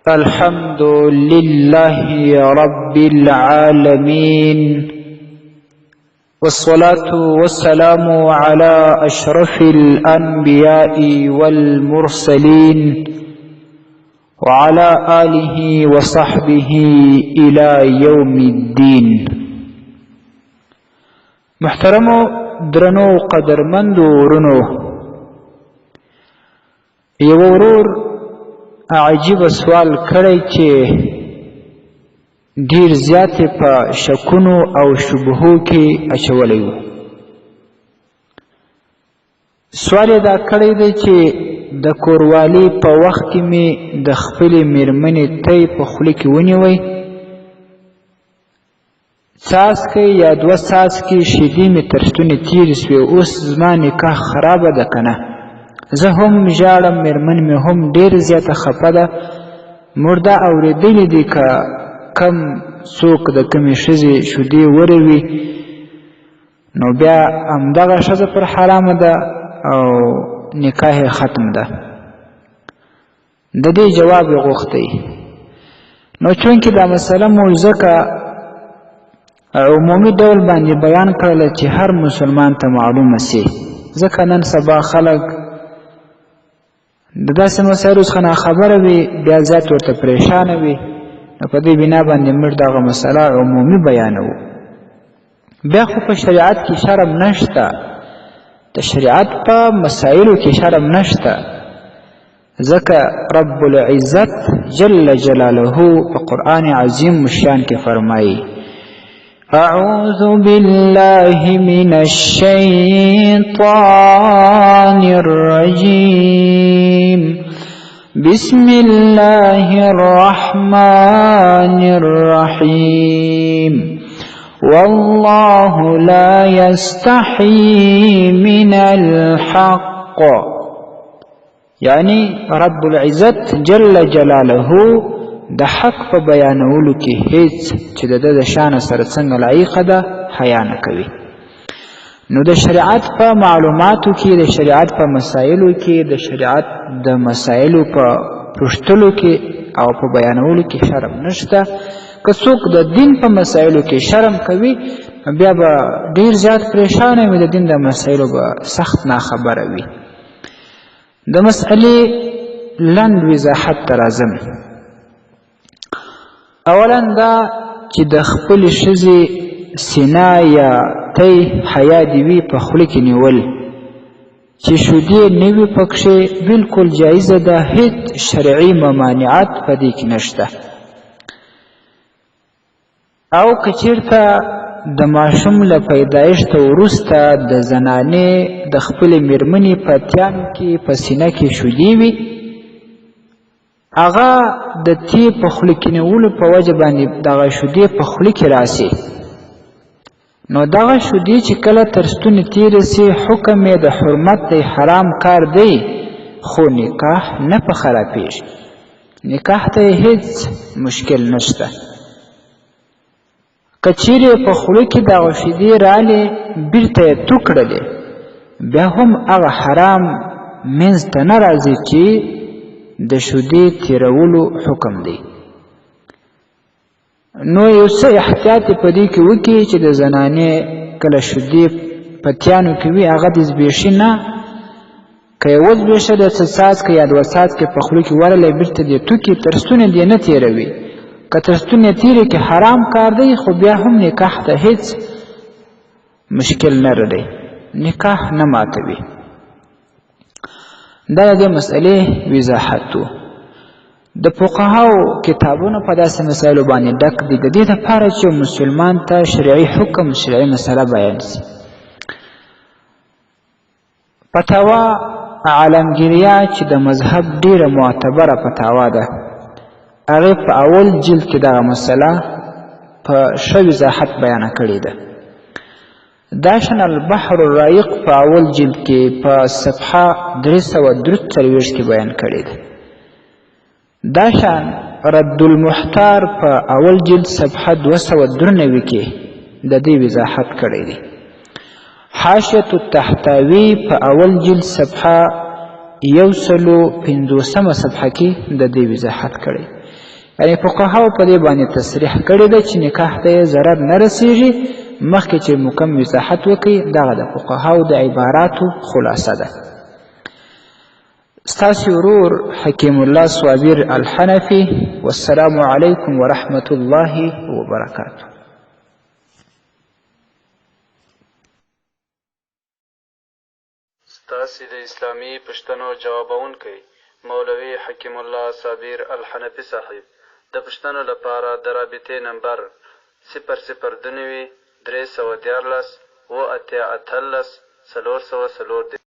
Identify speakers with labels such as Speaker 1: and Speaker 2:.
Speaker 1: الحمد لله رب العالمين، والصلاة والسلام على أشرف الأنبياء والمرسلين وعلى آله وصحبه إلى يوم الدين. محترمو درنو قدرمندو ورنو، یو ورور عجیب سوال کړی چې ډیر زیات په شکونو او شبهو کې اچولی و. سوال دا کړی دی چې د کوروالي په وخت کې مې د خپلې میرمنې تی په خوله کې ونیوی، څاڅکی یا دوه څاڅکي شیدې مې تر ستونې تېرې سوې. اوس زما نکاح خرابه ده که نه؟ زه هم ژاړم، میرمن مې هم ډېر زیاته خفه ده. موږ دا اورېدلي دي که کم څوک د کمې ښځې شیدې وروي نو بیا همدغه ښځه پر حرامه ده او نکاح یې ختم ده. د دې جواب یې غوښتی. نو چونکې دا مسله مو ځکه عمومي ډول باندې بیان کړله چې هر مسلمان ته معلومه سي، ځکه نن سبا خلک د داسې مسایلو څخه ناخبره وي، بیا زیات ورته پریشانه وي. نو په دې بنا باندې موږ دغه مسله عمومي بیانوو. بیا خو په شریعت کې شرم نشته، د شریعت په مسایلو کې شرم نشته، ځکه رب العزت جل جلاله په قرآن عظیم شان کې فرمایي: أعوذ بالله من الشيطان الرجيم بسم الله الرحمن الرحيم والله لا يستحي من الحق. یعنی رب العزت جل جلاله د حق په بیانولو کې هیڅ چې د ده د شانه سره څنګه لایقه ده حیا نه کوي. نو د شریعت په معلوماتو کې، د شریعت په مسایلو کې، د شریعت د مسایلو په پوښتلو کې او په بیانولو کې شرم نشته. که څوک د دین په مسایلو کې شرم کوي بیا به ډیر زیات پریشانه وي، د دین د مسایلو به سخت ناخبره وي. د مسئلې لنډ وضاحت ته راځم. اولا دا چې د خپلې ښځې سینه یا تی حیا دې وي په خوله کې نیول، چې شیدې نه وي پکښې، بلکل جایزه ده، هیڅ شرعي ممانعت په دې کې نشته. او که چېرته د ماشوم له پیدایښته وروسته د زنانې د خپلې میرمنې په تیانو کې په سینه کې شیدې وي، هغه د تی په خوله کې نیولو په وجه باندې دغه شیدې په خوله کې راسي، نو دغه شیدې چې کله تر ستونې تېرې سي حکم یې د حرمت دی، حرام کار دی، خو نکاح نه په خرابېږي، نکاح ته یې هیڅ مشکل نشته. که چیرې په خوله کې دغه شیدې رالې بیرته یې تو کړلې بیا هم هغه حرام منځ ته نه راځي چې د شیدې تیرولو حکم دی. نو یو څه احتیاط په دې کې وکړي چې د زنانې کله شیدې په تیانو کې وي هغه دې زبېښي نه، که یې وزبېښه د څه څاڅکي یا دوه څاڅکي په خوله کې ورلی بیرته دې تو کړي، تر ستونې دې نه تېروي. که تر ستونې تېرې کې حرام کار دی، خو بیا هم نکاح ته هیڅ مشکل نه لري، نکاح نه ماتوي. دا د دې مسئلې وضاحت و. د فقهاو کتابونه په داسې مسایلو باندې ډک دي، د دې لپاره چې مسلمان ته شرعي حکم، شرعي مسله بیان شي. فتاوا عالمګیریا چې د مذهب ډیره معتبره فتاوا ده، هغې په اول جلد کې دغه مسله په ښه وضاحت بیانه کړې ده. داشن البحر الرائق په اول جلد کې په صفحه 343 کې بیان کړې ده. داشان رد المحتار په اول جلد صفحه 293 کې د دې وضاحت کړی دی. حاشیة التحتاوی په اول جلد صفحه 150 صفحه کې د دې وضاحت کړی. یعنی فقهاو په دې باندې تصریح کړې ده چې نکاح ته یې ضرر نه رسیږي مخکې چې مکم وضاحت وکړي دغه د فقهاو د عباراتو خلاصه ده. ستاسې ورور حکیم الله صابر الحنفي. والسلام علیکم ورحمة الله وبرکاته.
Speaker 2: ستاسې د اسلامي پوښتنو ځوابونکی مولوي حکیم الله صابر الحنفي صاحب د پوښتنو لپاره د رابطې نمبر 002 314 88 404